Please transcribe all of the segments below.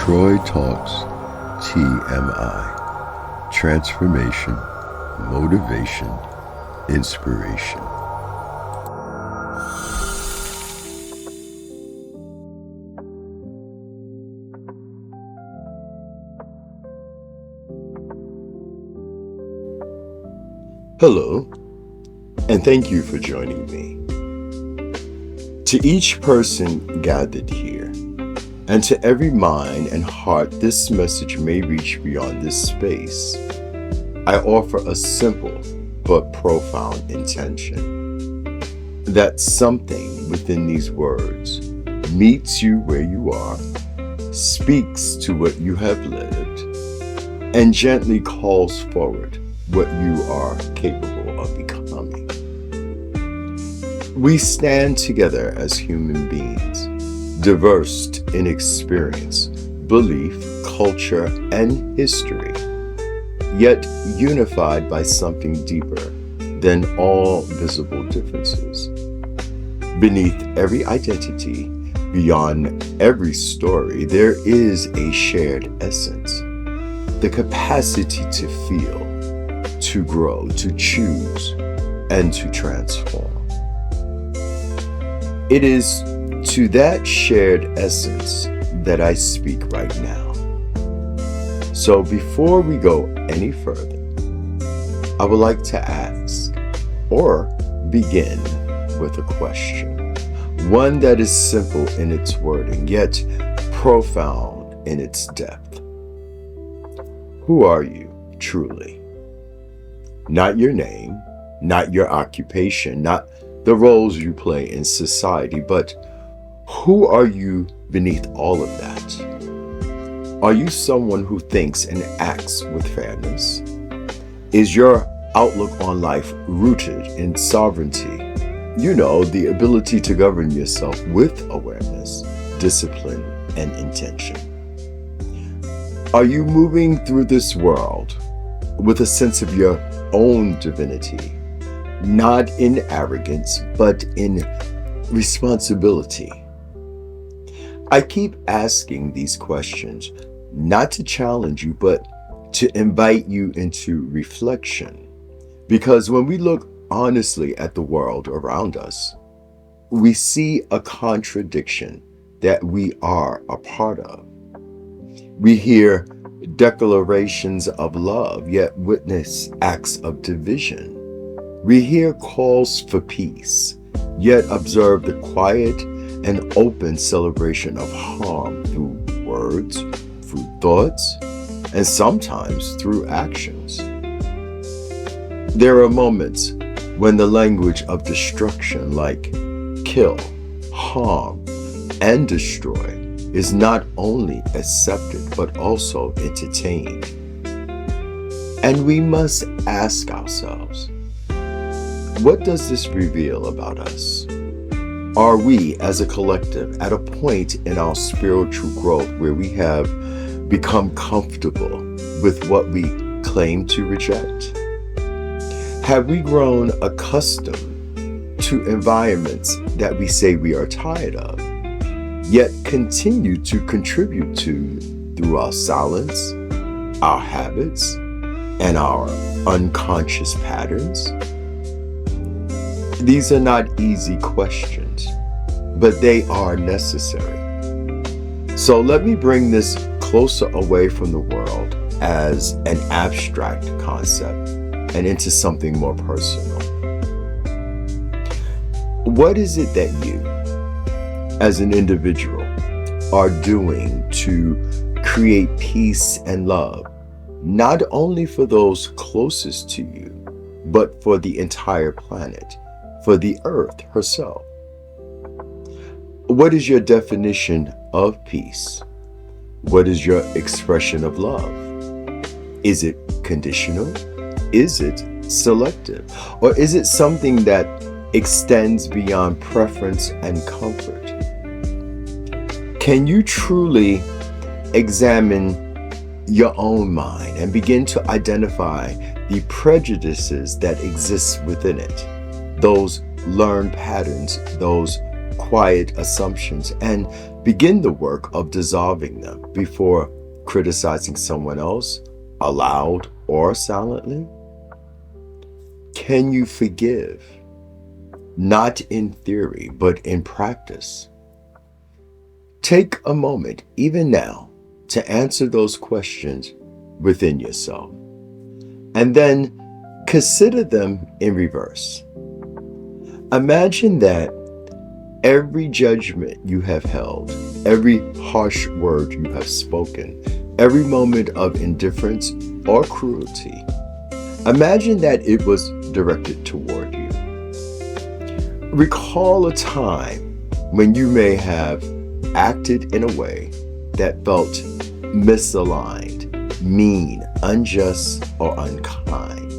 Troy Talks, T.M.I. Transformation, Motivation, Inspiration. Hello, and thank you for joining me. To each person gathered here, and to every mind and heart this message may reach beyond this space, I offer a simple but profound intention that something within these words meets you where you are, speaks to what you have lived, and gently calls forward what you are capable of becoming. We stand together as human beings, diverse in experience, belief, culture, and history, yet unified by something deeper than all visible differences. Beneath every identity, beyond every story, there is a shared essence, the capacity to feel, to grow, to choose, and to transform. It is to that shared essence that I speak right now. So before we go any further, I would like to ask or begin with a question, one that is simple in its wording, yet profound in its depth. Who are you truly? Not your name, not your occupation, not the roles you play in society, but who are you beneath all of that? Are you someone who thinks and acts with fairness? Is your outlook on life rooted in sovereignty? You know, the ability to govern yourself with awareness, discipline, and intention. Are you moving through this world with a sense of your own divinity, not in arrogance, but in responsibility? I keep asking these questions, not to challenge you, but to invite you into reflection. Because when we look honestly at the world around us, we see a contradiction that we are a part of. We hear declarations of love, yet witness acts of division. We hear calls for peace, yet observe the quiet and open celebration of harm through words, through thoughts, and sometimes through actions. There are moments when the language of destruction, like kill, harm, and destroy, is not only accepted but also entertained. And we must ask ourselves, what does this reveal about us? Are we, as a collective, at a point in our spiritual growth where we have become comfortable with what we claim to reject? Have we grown accustomed to environments that we say we are tired of, yet continue to contribute to through our silence, our habits, and our unconscious patterns? These are not easy questions, but they are necessary. So let me bring this closer away from the world as an abstract concept and into something more personal. What is it that you, as an individual, are doing to create peace and love, not only for those closest to you, but for the entire planet, for the earth herself? What is your definition of peace? What is your expression of love? Is it conditional? Is it selective? Or is it something that extends beyond preference and comfort? Can you truly examine your own mind and begin to identify the prejudices that exist within it, those learned patterns, those quiet assumptions, and Begin the work of dissolving them before criticizing someone else, aloud or silently. Can you forgive? Not in theory, but in practice. Take a moment, even now, to answer those questions within yourself. And then consider them in reverse. Imagine that every judgment you have held, every harsh word you have spoken, every moment of indifference or cruelty, imagine that it was directed toward you. Recall a time when you may have acted in a way that felt misaligned, mean, unjust, or unkind.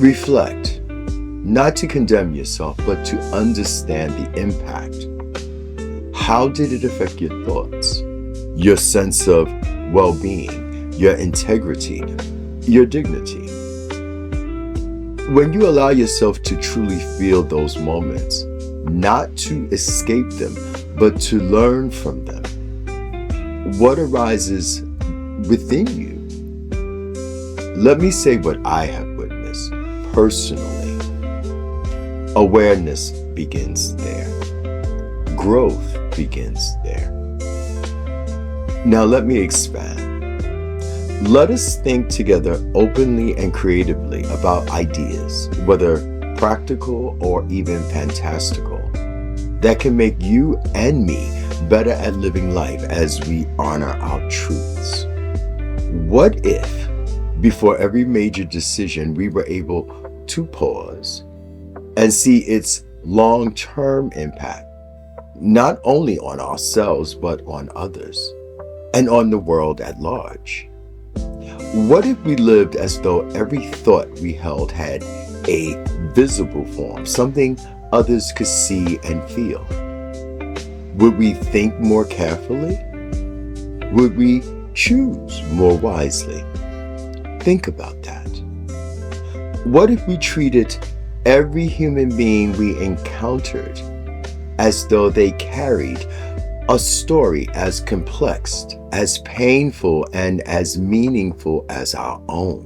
Reflect, not to condemn yourself, but to understand the impact. How did it affect your thoughts, your sense of well-being, your integrity, your dignity? When you allow yourself to truly feel those moments, not to escape them, but to learn from them, what arises within you? Let me say what I have witnessed personally. Awareness begins there. Growth begins there. Now let me expand. Let us think together openly and creatively about ideas, whether practical or even fantastical, that can make you and me better at living life as we honor our truths. What if, before every major decision, we were able to pause and see its long-term impact, not only on ourselves, but on others and on the world at large? What if we lived as though every thought we held had a visible form, something others could see and feel? Would we think more carefully? Would we choose more wisely? Think about that. What if we treated every human being we encountered as though they carried a story as complex, as painful, and as meaningful as our own?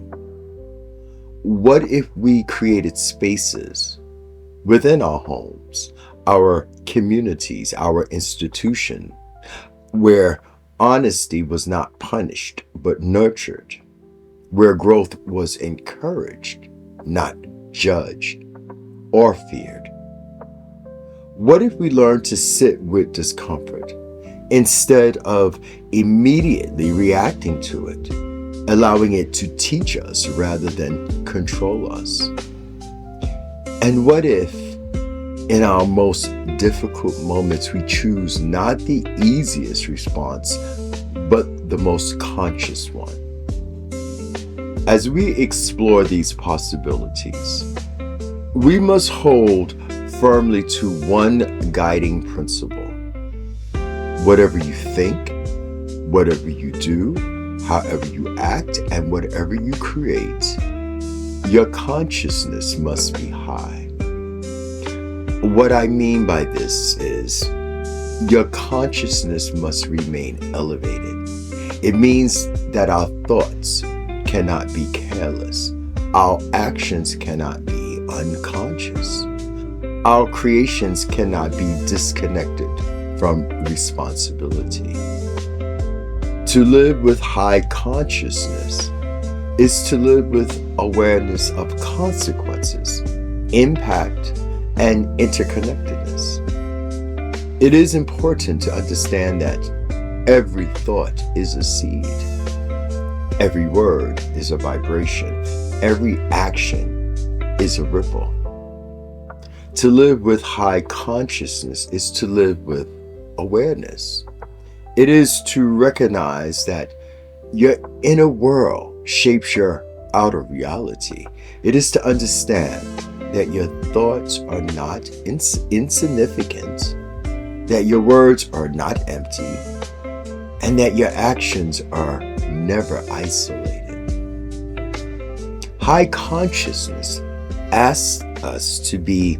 What if we created spaces within our homes, our communities, our institution, where honesty was not punished but nurtured, where growth was encouraged, not judged or feared? What if we learned to sit with discomfort instead of immediately reacting to it, allowing it to teach us rather than control us? And what if, in our most difficult moments, we choose not the easiest response, but the most conscious one? As we explore these possibilities, we must hold firmly to one guiding principle. Whatever you think, whatever you do, however you act, and whatever you create, your consciousness must be high. What I mean by this is your consciousness must remain elevated. It means that our thoughts cannot be careless. Our actions cannot be unconscious. Our creations cannot be disconnected from responsibility. To live with high consciousness is to live with awareness of consequences, impact, and interconnectedness. It is important to understand that every thought is a seed. Every word is a vibration. Every action is a ripple. To live with high consciousness is to live with awareness. It is to recognize that your inner world shapes your outer reality. It is to understand that your thoughts are not insignificant, that your words are not empty, and that your actions are never isolated. High consciousness asks us to be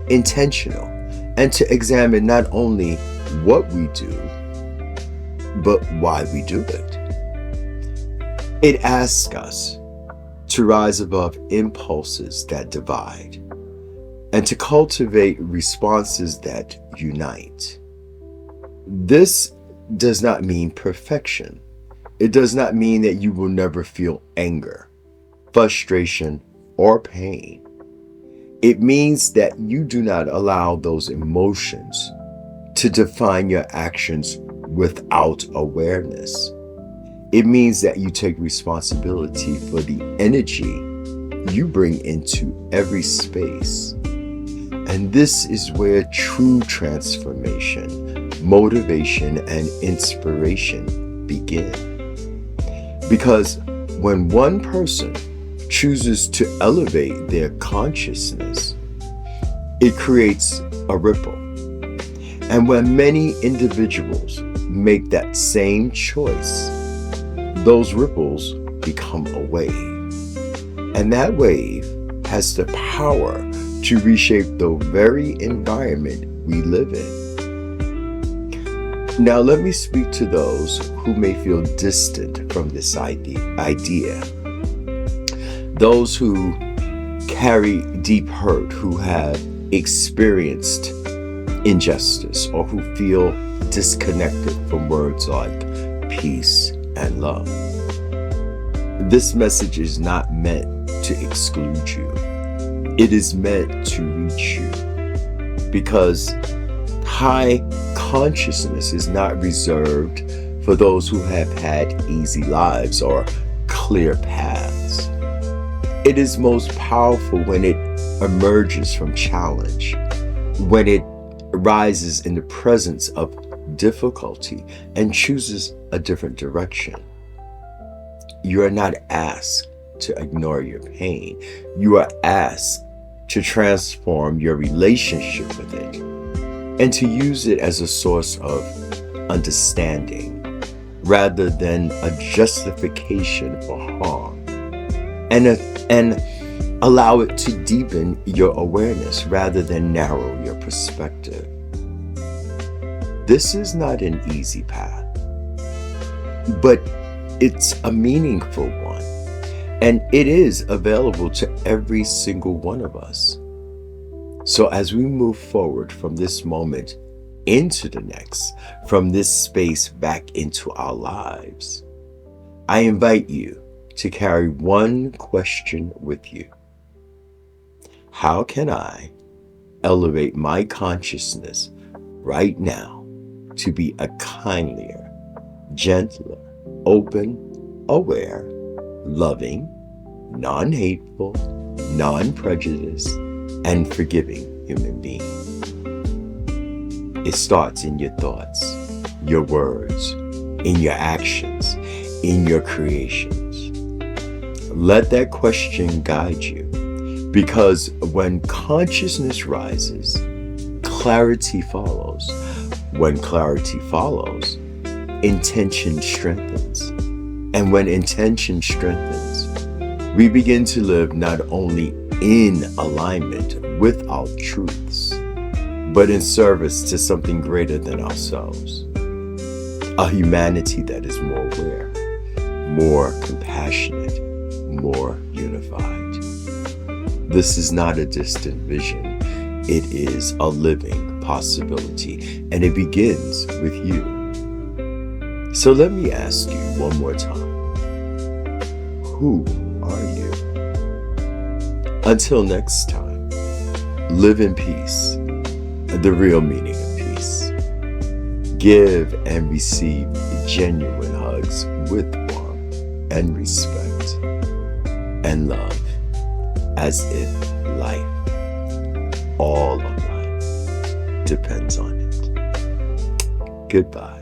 intentional and to examine not only what we do, but why we do it. It asks us to rise above impulses that divide and to cultivate responses that unite. This does not mean perfection. It does not mean that you will never feel anger, frustration, or pain. It means that you do not allow those emotions to define your actions without awareness. It means that you take responsibility for the energy you bring into every space. And this is where true transformation, motivation, and inspiration begin. Because when one person chooses to elevate their consciousness, it creates a ripple. And when many individuals make that same choice, those ripples become a wave. And that wave has the power to reshape the very environment we live in. Now, let me speak to those who may feel distant from this idea. Those who carry deep hurt, who have experienced injustice, or who feel disconnected from words like peace and love. This message is not meant to exclude you. It is meant to reach you, because high consciousness is not reserved for those who have had easy lives or clear paths. It is most powerful when it emerges from challenge, when it rises in the presence of difficulty and chooses a different direction. You are not asked to ignore your pain. You are asked to transform your relationship with it and to use it as a source of understanding rather than a justification for harm, and allow it to deepen your awareness rather than narrow your perspective. This is not an easy path, but it's a meaningful one, and it is available to every single one of us. So as we move forward from this moment into the next, from this space back into our lives, I invite you to carry one question with you. How can I elevate my consciousness right now to be a kindlier, gentler, open, aware, loving, non-hateful, non-prejudiced, and forgiving human being? It starts in your thoughts, your words, in your actions, in your creations. Let that question guide you, because when consciousness rises, clarity follows. When clarity follows, intention strengthens. And when intention strengthens, we begin to live not only in alignment with our truths, but in service to something greater than ourselves. A humanity that is more aware, more compassionate, more unified. This is not a distant vision. It is a living possibility, and it begins with you. So let me ask you one more time. Who are you? Until next time, live in peace, the real meaning of peace. Give and receive genuine hugs with warmth and respect and love, as if life, all of life, depends on it. Goodbye.